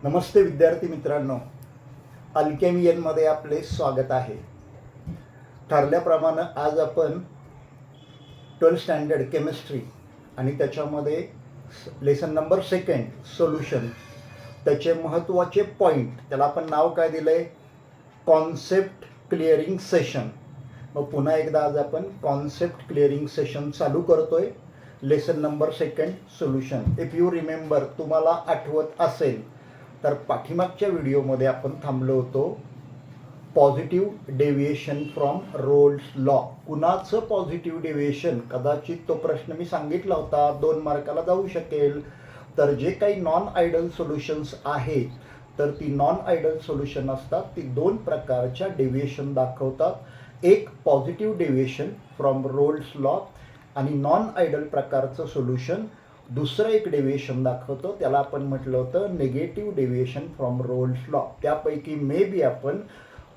नमस्ते विद्यार्थी मित्रांनो, अल्केमियनमध्ये आपले स्वागत आहे. ठरल्याप्रमाणे आज आपण 12th स्टँडर्ड केमिस्ट्री आणि त्याच्यामध्ये लेसन नंबर 2 सोल्युशन, त्याचे महत्त्वाचे पॉईंट, त्याला आपण नाव काय दिलंय, कॉन्सेप्ट क्लिअरिंग सेशन. मग पुन्हा एकदा आज आपण कॉन्सेप्ट क्लिअरिंग सेशन चालू करतोय. Lesson number 2 solution. If you remember, तुम्हाला आठवत असेल तर पाठीमागच्या व्हिडिओमध्ये आपण थांबलो होतो positive deviation from Raoult's law. कुणाचं पॉझिटिव्ह डेव्हिएशन? कदाचित तो प्रश्न मी सांगितला होता, 2 मार्काला जाऊ शकेल. तर जे काही नॉन आयडल सोल्युशन्स आहेत, तर ती नॉन आयडल सोल्युशन असतात, ती 2 प्रकारच्या डेव्हिएशन दाखवतात. एक positive deviation from Raoult's law आणि नॉन आयडल प्रकारचं सोल्युशन दुसरं एक डेव्हिएशन दाखवतो, त्याला आपण म्हटलं होतं negative deviation from Raoult's law. त्यापैकी मे बी आपण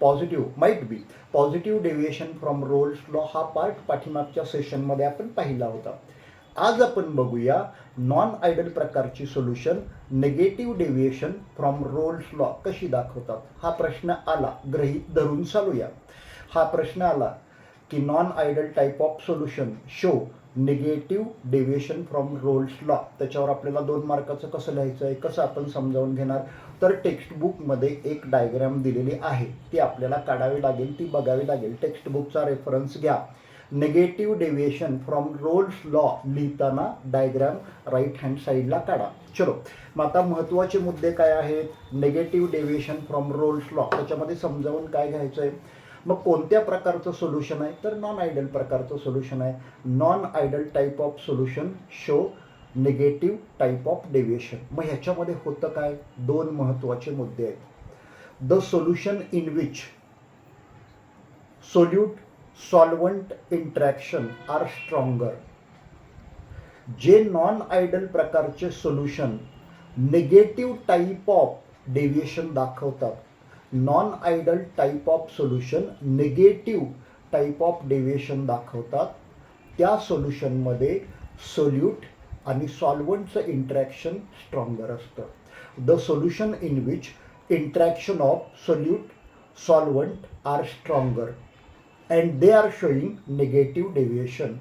positive deviation from Raoult's law हा पार्ट पाठीमागच्या सेशनमध्ये आपण पाहिला होता. आज आपण बघूया नॉन आयडल प्रकारची solution negative deviation from Raoult's law कशी दाखवतात. हा प्रश्न आला, गृहीत धरून चालूया. हा प्रश्न आला की non ideal type of solution show negative deviation from Raoult's law. त्याच्यावर आपल्याला 2 मार्काचं कसं लिहायचं आहे, कसं आपण समजावून घेणार. तर टेक्स्टबुकमध्ये एक डायग्राम दिलेली आहे, ती आपल्याला काढावी लागेल, ती बघावी लागेल. टेक्स्टबुकचा रेफरन्स घ्या. Negative deviation from Raoult's law लिहिताना डायग्राम राईट हँड साईडला काढा. चलो, मग आता महत्त्वाचे मुद्दे काय आहेत. Negative deviation from Raoult's law, त्याच्यामध्ये समजावून काय घ्यायचं आहे. मग कोणत्या प्रकारचं सोल्युशन आहे, तर नॉन आयडल प्रकारचं सोल्युशन आहे. Non ideal type of solution show negative type of deviation. मग ह्याच्यामध्ये होतं काय, 2 महत्त्वाचे मुद्दे आहेत. The solution in which solute solvent interaction are stronger. जे नॉन आयडल प्रकारचे solution negative type of deviation दाखवतात, non ideal type of solution negative type of deviation दाखवतात, त्या सोल्युशनमध्ये सोल्यूट आणि सॉल्वंटचं इंटरॅक्शन स्ट्रॉंगर असतं. The solution in which interaction of solute solvent are stronger and they are showing negative deviation.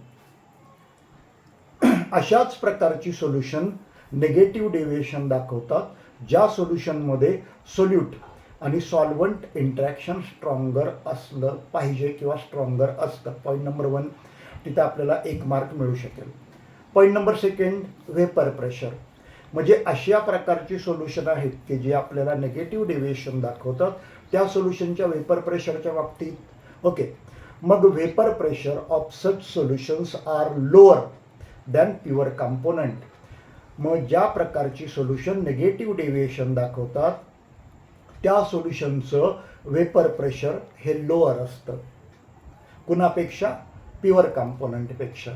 अशाच प्रकारची solution negative deviation दाखवतात, ज्या सोल्युशनमध्ये सोल्यूट आणि सॉल्वंट इंटरॅक्शन स्ट्रॉंगर असलं पाहिजे किंवा स्ट्रॉंगर असतं. पॉईंट नंबर 1 तिथे आपल्याला 1 मार्क मिळू शकेल. Point number 2 vapour pressure. म्हणजे अशा प्रकारची सोल्युशन आहेत की जे आपल्याला निगेटिव्ह डेव्हिएशन दाखवतात, त्या सोल्युशनच्या व्हेपर प्रेशरच्या बाबतीत ओके. मग vapour pressure of such solutions are lower than pure component. मग ज्या प्रकारची सोल्युशन निगेटिव्ह डेव्हिएशन दाखवतात, त्या सोल्युशनचं व्हेपर प्रेशर हे लोअर असतं. कुणापेक्षा? प्युअर कंपोनंटपेक्षा.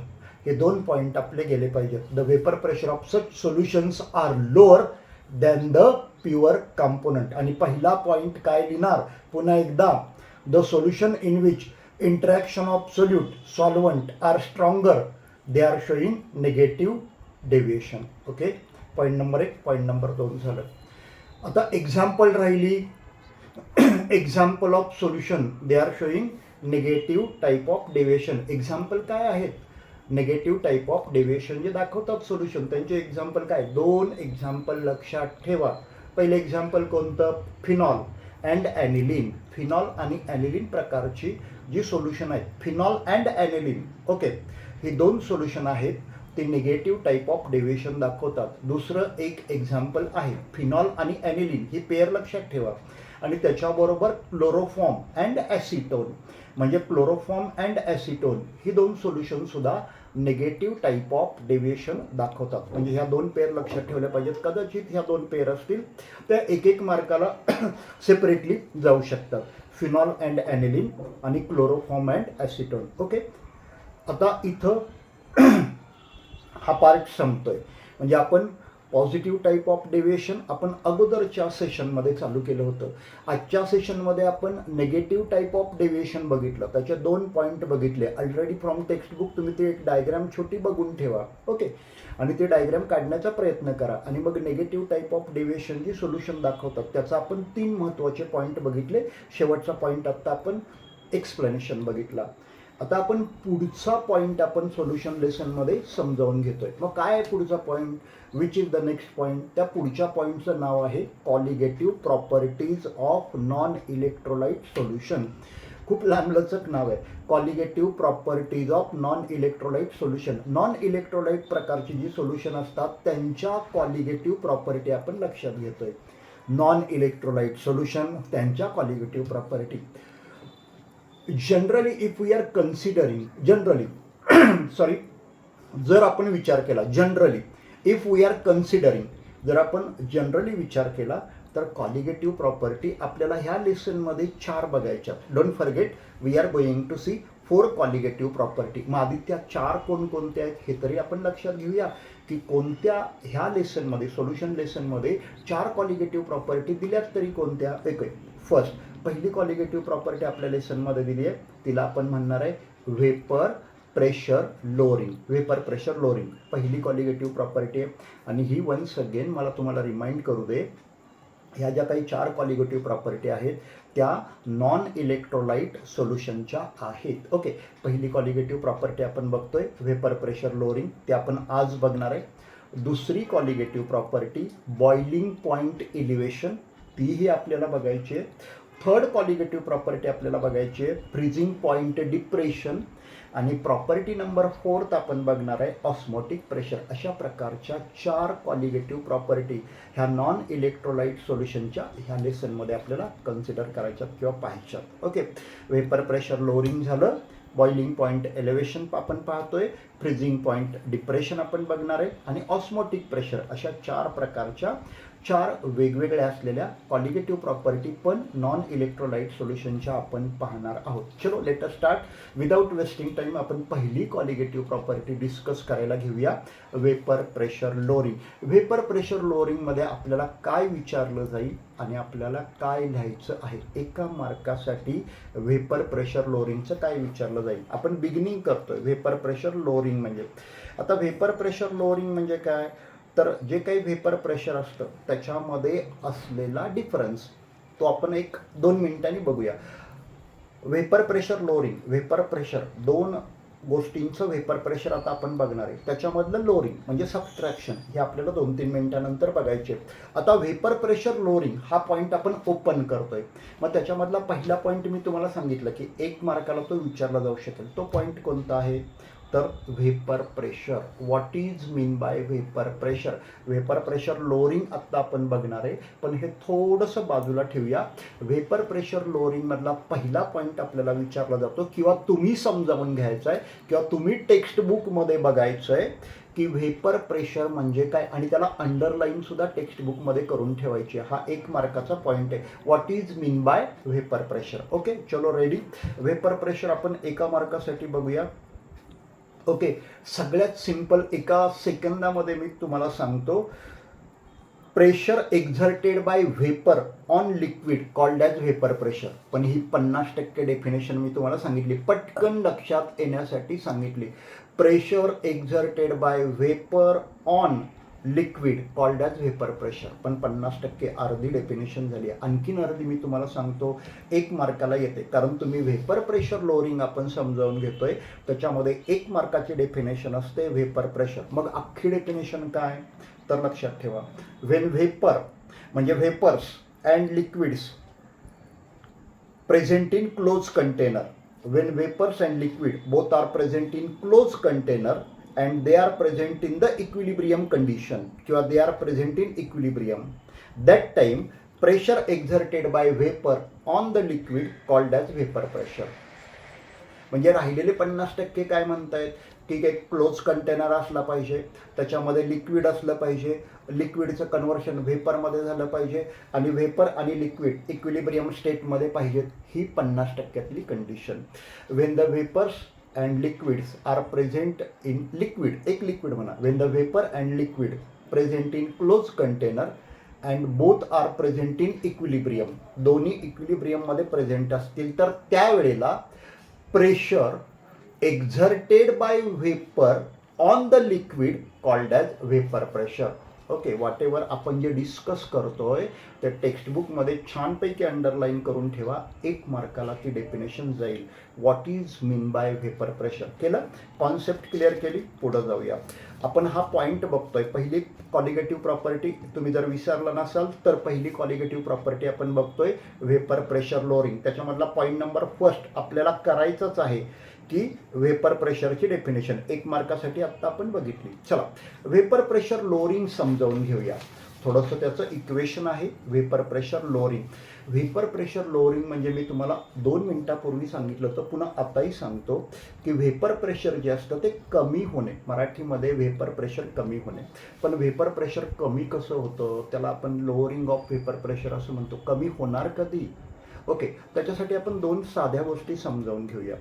हे 2 पॉईंट आपले गेले पाहिजेत. The vapour pressure of such solutions are lower than the pure component. आणि पहिला पॉईंट काय लिहिणार, पुन्हा एकदा, the solution in which interaction of solute solvent are stronger they are showing negative deviation. Okay, point number 1. Point number 2 झालं. आता example राहिली. Example of solution they are showing negative type of deviation. Example काय आहेत, negative type of deviation जे दाखवतात solution, त्यांचे example काय. 2 example लक्षात ठेवा. पहिलं एक्झाम्पल कोणतं, फिनॉल अँड ॲनिलीन. फिनॉल आणि ॲनिलीन प्रकारची जी सोल्युशन आहेत, फिनॉल अँड ॲनिलीन, ओके, ही 2 सोल्युशन आहेत, ते निगेटिव्ह टाईप ऑफ डेव्हिएशन दाखवतात. दुसरं एक एक्झाम्पल आहे फिनॉल आणि ॲनिलीन, ही पेअर लक्षात ठेवा. आणि त्याच्याबरोबर क्लोरोफॉर्म अँड ॲसिटोन, म्हणजे क्लोरोफॉर्म अँड ॲसिटोन, ही 2 सोल्युशनसुद्धा निगेटिव्ह टाईप ऑफ डेव्हिएशन दाखवतात. म्हणजे ह्या 2 पेअर लक्षात ठेवल्या पाहिजेत. कदाचित ह्या 2 पेअर असतील त्या 1-1 मार्काला सेपरेटली जाऊ शकतात. फिनॉल अँड ॲनिलीन आणि क्लोरोफॉर्म अँड ॲसिटोन. ओके, आता इथं हा पार्ट संपतोय. म्हणजे आपण पॉझिटिव्ह टाईप ऑफ डेव्हिएशन आपण अगोदरच्या सेशनमध्ये चालू केलं होतं. आजच्या सेशनमध्ये आपण नेगेटिव्ह टाईप ऑफ डेव्हिएशन बघितलं, त्याचे 2 पॉईंट बघितले ऑलरेडी फ्रॉम टेक्स्टबुक. तुम्ही ते एक डायग्राम छोटी बघून ठेवा, ओके, आणि ते डायग्राम काढण्याचा प्रयत्न करा. आणि मग नेगेटिव्ह टाईप ऑफ डेव्हिएशन जी सोल्युशन दाखवतात त्याचा आपण 3 महत्त्वाचे पॉईंट बघितले. शेवटचा पॉईंट आत्ता आपण एक्सप्लेनेशन बघितला. आता आपण पुढचा पॉईंट आपण सोल्युशन लेसनमध्ये समजावून घेतोय. मग काय आहे पुढचा point, which is the next point? त्या पुढच्या पॉईंटचं नाव आहे colligative properties of non electrolyte solution. खूप लांबलचक नाव आहे, colligative properties of non electrolyte solution. Non electrolyte प्रकारची जी सोल्युशन असतात त्यांच्या कॉलिगेटिव्ह प्रॉपर्टी आपण लक्षात घेतोय. नॉन इलेक्ट्रोलाइट सोल्युशन, त्यांच्या colligative property. Generally if we are considering, generally sorry, जर आपण विचार केला, generally if we are considering, जर आपण जनरली विचार केला तर कॉलिगेटिव्ह प्रॉपर्टी आपल्याला ह्या लेसनमध्ये 4 बघायच्या. Don't forget, we are going to see 4 colligative property. मग आधी त्या 4 कोणकोणत्या आहेत हे तरी आपण लक्षात घेऊया की कोणत्या ह्या लेसनमध्ये, सोल्युशन लेसनमध्ये 4 कॉलिगेटिव्ह प्रॉपर्टी दिल्यात तरी कोणत्या. एक फर्स्ट, पहिली कॉलिगेटिव्ह प्रॉपर्टी आपल्या लेसनमध्ये दिली आहे, तिला आपण म्हणणार आहे vapour pressure lowering. Vapour pressure lowering पहिली कॉलिगेटिव्ह प्रॉपर्टी आहे. आणि ही वन्स अगेन मला तुम्हाला रिमाइंड करू दे, ह्या ज्या काही 4 कॉलिगेटिव्ह प्रॉपर्टी आहेत त्या नॉन इलेक्ट्रोलाइट सोल्युशनच्या आहेत. ओके, पहिली कॉलिगेटिव्ह प्रॉपर्टी आपण बघतोय व्हेपर प्रेशर लोअरिंग, ते आपण आज बघणार आहे. दुसरी colligative property boiling point elevation, तीही आपल्याला बघायची आहे. थर्ड कॉलिगेटिव्ह प्रॉपर्टी आपल्याला बघायची आहे फ्रीजिंग पॉईंट डिप्रेशन. आणि प्रॉपर्टी नंबर 4 आपण बघणार आहे ऑस्मोटिक प्रेशर. अशा प्रकारच्या 4 कॉलिगेटिव्ह प्रॉपर्टी ह्या नॉन इलेक्ट्रोलाइट सोल्युशनच्या ह्या लेसनमध्ये आपल्याला कन्सिडर करायच्यात किंवा पाहायच्यात. ओके, वेपर प्रेशर लोअरिंग झालं, बॉइलिंग पॉईंट एलिव्हेशन आपण पाहतोय, फ्रीजिंग पॉईंट डिप्रेशन आपण बघणार आहे, आणि ऑस्मोटिक प्रेशर. अशा 4 प्रकारच्या 4 वेगवेगळ्या असलेल्या कॉलिगेटिव्ह प्रॉपर्टी पण नॉन इलेक्ट्रोलाइट सोल्युशनच्या आपण पाहणार आहोत. चलो let us start without wasting time. आपण पहिली कॉलिगेटिव्ह प्रॉपर्टी डिस्कस करायला घेऊया, vapour pressure lowering. Vapour pressure लोअरिंगमध्ये आपल्याला काय विचारलं जाईल आणि आपल्याला काय लिहायचं आहे. एका मार्कासाठी वेपर प्रेशर लोअरिंगचं काय विचारलं जाईल. आपण बिगिनिंग करतोय वेपर प्रेशर लोअरिंग म्हणजे. आता वेपर प्रेशर लोअरिंग म्हणजे काय, तर जे काही व्हेपर प्रेशर असतं त्याच्यामध्ये असलेला डिफरन्स तो आपण 1-2 मिनिटांनी बघूया. Vapour pressure lowering, vapour pressure 2 गोष्टींचं व्हेपर प्रेशर आता आपण बघणार आहे. त्याच्यामधलं लोअरिंग म्हणजे सबट्रॅक्शन हे आपल्याला 2-3 मिनिटांनंतर बघायचे. आता व्हेपर प्रेशर लोअरिंग हा पॉईंट आपण ओपन करतोय. मग त्याच्यामधला पहिला पॉईंट मी तुम्हाला सांगितलं की 1 मार्काला तो विचारला जाऊ शकेल. तो पॉईंट कोणता आहे, तर vapour pressure. What is mean by vapour pressure. Vapour pressure lowering आत्ता आपण बघणार आहे, पण हे थोडंसं बाजूला ठेवूया. व्हेपर प्रेशर लोअरिंग मधला पहिला पॉईंट आपल्याला विचारला जातो किंवा तुम्ही समजावून घ्यायचा आहे किंवा तुम्ही टेक्स्टबुकमध्ये बघायचं आहे की व्हेपर प्रेशर म्हणजे काय, आणि त्याला अंडरलाईन सुद्धा टेक्स्टबुकमध्ये करून ठेवायची. हा 1 मार्काचा पॉईंट आहे, what is mean by vapour pressure. Okay, चलो रेडी. व्हेपर प्रेशर आपण 1 मार्कासाठी बघूया. ओके, सगळ्यात सिंपल 1 सेकंदामध्ये मी तुम्हाला सांगतो. Pressure exerted by vapour on liquid called as vapour pressure. पण ही 50% डेफिनेशन मी तुम्हाला सांगितली, पटकन लक्षात येण्यासाठी सांगितली. Pressure exerted by vapour on liquid called as vapour pressure. पण 50% अर्धी डेफिनेशन झाली. आणखीन अर्धी मी तुम्हाला सांगतो, 1 मार्काला येते, कारण तुम्ही व्हेपर प्रेशर लोअरिंग आपण समजावून घेतोय त्याच्यामध्ये 1 मार्काची डेफिनेशन असते व्हेपर प्रेशर. मग अख्खी डेफिनेशन काय, तर लक्षात ठेवा. व्हेन व्हेपर म्हणजे vapours and liquids present in close container. When vapours and liquid both are present in close container and they are present in the equilibrium condition किंवा they are present in equilibrium, that time pressure exerted by vapor on the liquid called as vapor pressure. म्हणजे राहिलेले 50% काय म्हणतायत की एक close container असला पाहिजे, त्याच्यामध्ये लिक्विड असलं पाहिजे, लिक्विडचं कन्व्हर्शन व्हेपरमध्ये झालं पाहिजे, आणि व्हेपर आणि लिक्विड इक्विलिब्रियम स्टेटमध्ये पाहिजेत. ही 50%तली condition. When the vapours and liquids are present in liquid, एक लिक्विड म्हणा. when the vapor and liquid present in close container and both are present in equilibrium, दोन्ही इक्विलिब्रियममध्ये प्रेझेंट असतील तर त्यावेळेला pressure exerted by vapour on the liquid called as vapour pressure. Okay, whatever आपण जे discuss करतोय ते टेक्स्टबुकमध्ये छानपैकी अंडरलाईन करून ठेवा. 1 मार्काला ती डेफिनेशन जाईल. What is mean by vapour pressure. केलं, कॉन्सेप्ट क्लिअर केली. पुढं जाऊया. आपण हा पॉईंट बघतोय. पहिली कॉलिगेटिव्ह प्रॉपर्टी तुम्ही जर विसरला नसाल तर पहिली कॉलिगेटिव्ह प्रॉपर्टी आपण बघतोय व्हेपर प्रेशर लोअरिंग. त्याच्यामधला पॉईंट नंबर फर्स्ट आपल्याला करायचंच आहे की व्हेपर प्रेशरची डेफिनेशन 1 मार्कासाठी आत्ता आपण बघितली. चला, व्हेपर प्रेशर लोअरिंग समजावून घेऊया. थोडंसं त्याचं इक्वेशन आहे vapour pressure lowering. Vapour pressure lowering म्हणजे मी तुम्हाला 2 मिनिटापूर्वी सांगितलं होतं, पुन्हा आताही सांगतो की व्हेपर प्रेशर जे असतं ते कमी होणे, मराठीमध्ये व्हेपर प्रेशर कमी होणे. पण व्हेपर प्रेशर कमी कसं होतं, त्याला आपण लोअरिंग ऑफ व्हेपर प्रेशर असं म्हणतो. कमी होणार कधी? ओके, त्याच्यासाठी आपण 2 साध्या गोष्टी समजावून घेऊया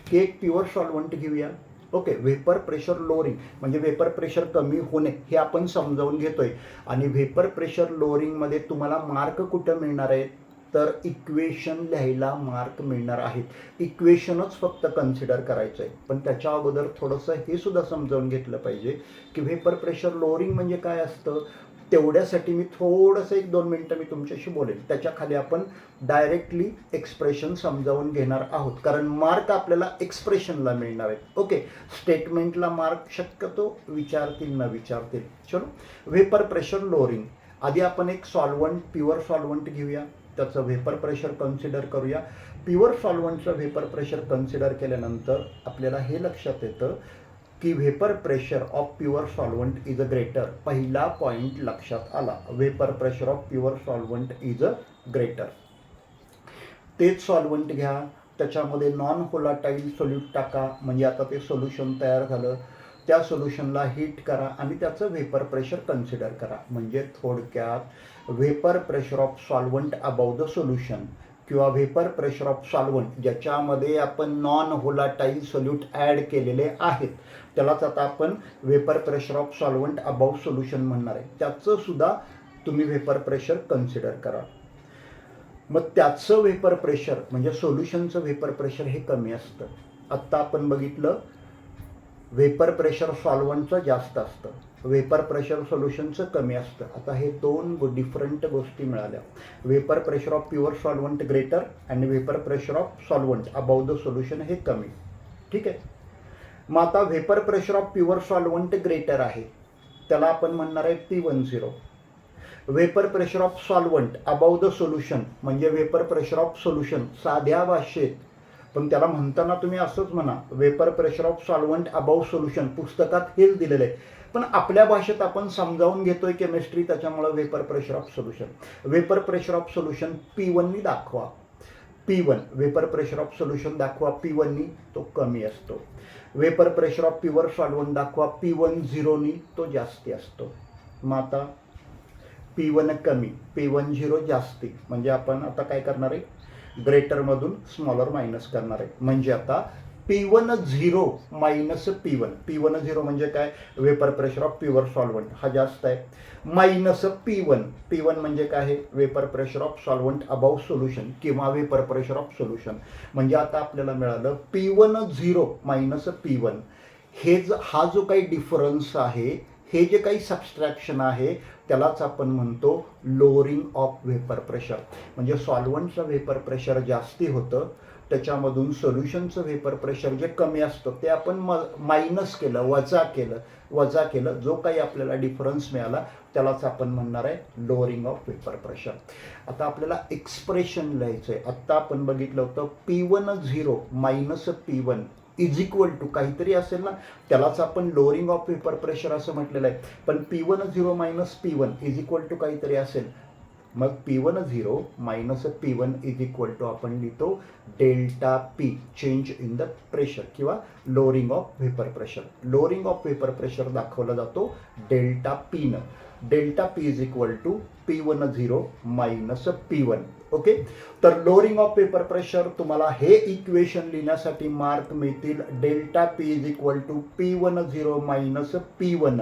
की एक प्युअर सॉल्व्हंट घेऊया. ओके, व्हेपर प्रेशर लोअरिंग म्हणजे व्हेपर प्रेशर कमी होणे हे आपण समजावून घेतोय. आणि व्हेपर प्रेशर लोअरिंगमध्ये तुम्हाला मार्क कुठं मिळणार आहे तर इक्वेशन लिहायला मार्क मिळणार आहेत. इक्वेशनच फक्त कन्सिडर करायचं आहे. पण त्याच्या अगोदर थोडंसं हे सुद्धा समजावून घेतलं पाहिजे की व्हेपर प्रेशर लोअरिंग म्हणजे काय असतं. तेवढ्यासाठी मी थोडंसं 1-2 मिनटं मी तुमच्याशी बोलेन. त्याच्या खाली आपण डायरेक्टली एक्सप्रेशन समजावून घेणार आहोत, कारण मार्क आपल्याला एक्सप्रेशनला मिळणार आहेत. ओके, स्टेटमेंटला मार्क शक्यतो विचारतील न विचारतील. चलो, व्हेपर प्रेशर लोअरिंग. आधी आपण एक सॉल्व्हंट, प्युअर सॉल्व्हंट घेऊया, त्याचं व्हेपर प्रेशर कन्सिडर करूया. प्युअर सॉल्व्हंटचं व्हेपर प्रेशर कन्सिडर केल्यानंतर आपल्याला हे लक्षात येतं की vapour pressure of pure solvent is a greater. पहिला पॉईंट लक्षात आला, vapour pressure of pure solvent is a greater. तेच सॉल्व्हंट घ्या, त्याच्यामध्ये नॉन व्होलाटाईल सोल्यूट टाका, म्हणजे आता ते सोल्युशन तयार झालं. त्या सोल्युशनला हीट करा आणि त्याचं व्हेपर प्रेशर कन्सिडर करा. म्हणजे थोडक्यात vapour pressure of solvent above the solution किंवा व्हेपर प्रेशर ऑफ सॉल्व्हंट ज्याच्यामध्ये आपण नॉन व्होलाटाईल सोल्यूट ॲड केलेले आहेत त्यालाच आता आपण vapour pressure of solvent above solution म्हणणार आहे. त्याचं सुद्धा तुम्ही व्हेपर प्रेशर कन्सिडर करा. मग त्याचं व्हेपर प्रेशर म्हणजे सोल्युशनचं व्हेपर प्रेशर हे कमी असतं. आत्ता आपण बघितलं व्हेपर प्रेशर सॉल्व्हंटचं जास्त असतं, व्हेपर प्रेशर सोल्युशनचं कमी असतं. आता हे 2 डिफरंट गोष्टी मिळाल्या. Vapour pressure of pure solvent greater आणि vapour pressure of solvent above the solution हे कमी. ठीक आहे. मग आता vapour pressure of pure solvent greater आहे, त्याला आपण म्हणणार आहे P10. Vapour pressure of solvent above the solution म्हणजे व्हेपर प्रेशर ऑफ सोल्युशन साध्या भाषेत, पण त्याला म्हणताना तुम्ही असंच म्हणा vapour pressure of solvent above solution. पुस्तकात हेच दिलेलं आहे, पण आपल्या भाषेत आपण समजावून घेतोय केमिस्ट्री, त्याच्यामुळे vapour pressure of solution. Vapour pressure of solution P1नी दाखवा. P1 vapour pressure of solution दाखवा P1नी, तो कमी असतो. Vapour pressure of pure solvent दाखवा P10नी, तो जास्ती असतो. मग आता P1 कमी, P10 जास्ती, म्हणजे आपण आता काय करणार आहे ग्रेटरमधून स्मॉलर मायनस करणार आहे. म्हणजे आता P10 मायनस P1. P10 म्हणजे काय vapour pressure of pure solvent हा जास्त आहे, मायनस P1 म्हणजे काय आहे vapour pressure of solvent above solution किंवा व्हेपर प्रेशर ऑफ सोल्युशन. म्हणजे आता आपल्याला मिळालं P10 मायनस P1. हा जो काही डिफरन्स आहे, हे जे काही सबस्ट्रॅक्शन आहे त्यालाच आपण म्हणतो लोअरिंग ऑफ व्हेपर प्रेशर. म्हणजे सॉल्व्हंटचं व्हेपर प्रेशर जास्ती होतं, त्याच्यामधून सोल्युशनचं व्हेपर प्रेशर जे कमी असतं ते आपण मायनस केलं, वजा केलं, जो काही आपल्याला डिफरन्स मिळाला त्यालाच आपण म्हणणार आहे लोअरिंग ऑफ व्हेपर प्रेशर. आता आपल्याला एक्सप्रेशन लिहायचं आहे. आत्ता आपण बघितलं होतं P10 minus P1 is equal to काहीतरी असेल ना, त्यालाच आपण लोअरिंग ऑफ व्हेपर प्रेशर असं म्हटलेलं आहे. पण P10 minus P1 is equal to काहीतरी असेल, मग P10 minus P1 is equal to आपण लिहितो delta P, change in the pressure किंवा lowering of vapour pressure. Lowering of vapour pressure दाखवला जातो डेल्टा P न. Delta P is equal to P10 minus P1. Okay, तर lowering of vapour pressure तुम्हाला हे equation लिहिण्यासाठी मार्क मिळतील delta P is equal to P10 minus P1.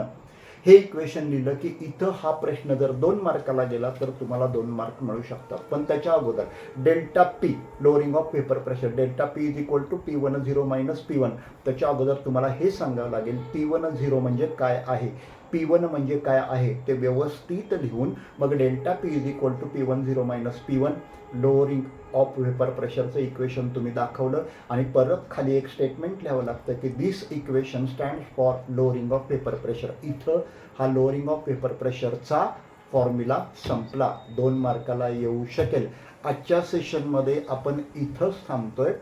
हे equation लिहिलं की इथं हा प्रश्न जर 2 मार्काला गेला तर तुम्हाला 2 मार्क मिळू शकतात. पण त्याच्या अगोदर delta P lowering of paper pressure, delta P is equal to P10 minus P1. त्याच्या अगोदर तुम्हाला हे सांगावं लागेल P10 म्हणजे काय आहे, P1 म्हणजे काय आहे ते व्यवस्थित लिहून मग delta P is equal to P10 minus P1 lowering of vapour प्रेशरचं इक्वेशन तुम्ही दाखवलं आणि परत खाली एक स्टेटमेंट लिहावं लागतं की this equation stand for lowering of paper pressure. इथं हा लोअरिंग ऑफ पेपर प्रेशरचा फॉर्म्युला संपला, 2 मार्काला येऊ शकेल. आजच्या सेशनमध्ये आपण इथंच थांबतोय.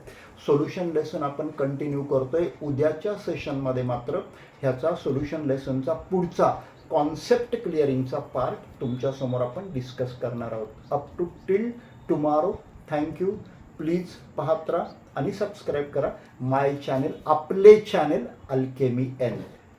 सोल्युशन लेसन आपण कंटिन्यू करतोय. उद्याच्या सेशनमध्ये मात्र ह्याचा सोल्युशन लेसनचा पुढचा कॉन्सेप्ट क्लिअरिंगचा पार्ट तुमच्यासमोर आपण डिस्कस करणार आहोत. Up to till tomorrow. Thank you. Please पाहत राहा आणि सबस्क्राईब करा माय चॅनेल, आपले चॅनेल अल्केमी एन.